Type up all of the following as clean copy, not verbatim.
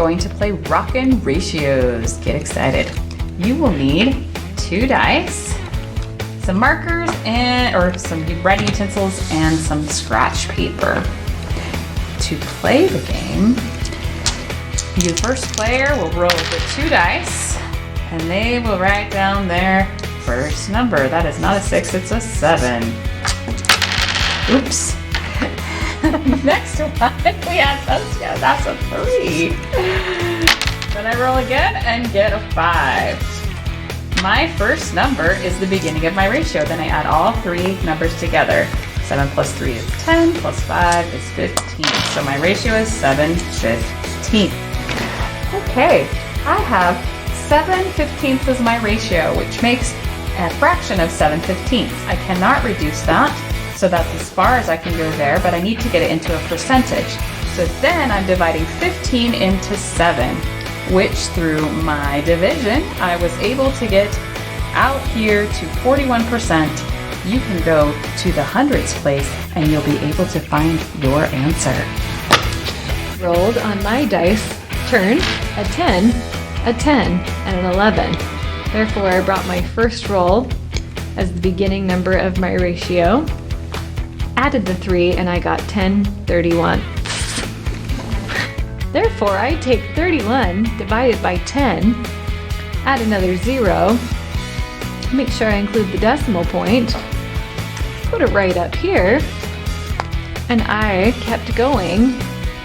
going to play Rockin' Ratios. Get excited. You will need 2 dice, some markers or some writing utensils, and some scratch paper. To play the game, the first player will roll the 2 dice, and they will write down their first number. That is not a 6, it's a 7. Oops. Next one, that's a 3. Then I roll again and get a 5. My first number is the beginning of my ratio. Then I add all 3 numbers together. 7 plus 3 is 10, plus 5 is 15. So my ratio is 7/15. Okay, I have 7/15 as my ratio, which makes a fraction of 7/15. I cannot reduce that. So that's as far as I can go there, but I need to get it into a percentage. So then I'm dividing 15 into 7, which through my division, I was able to get out here to 41%. You can go to the hundreds place and you'll be able to find your answer. Rolled on my dice turn a 10, a 10, and an 11. Therefore, I brought my first roll as the beginning number of my ratio. Added the 3 and I got 10/31. Therefore, I take 31 divided by 10, add another 0, make sure I include the decimal point, put it right up here, and I kept going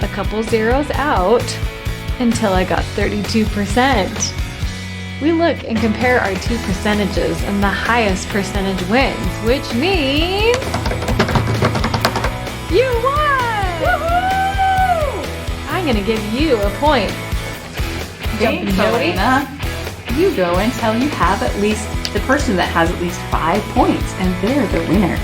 a couple zeros out until I got 32%. We look and compare our 2 percentages, and the highest percentage wins, which means you won! Woohoo! I'm gonna give you a point. Thanks, Elena. You go until you have at least the person that has at least 5 points, and they're the winner.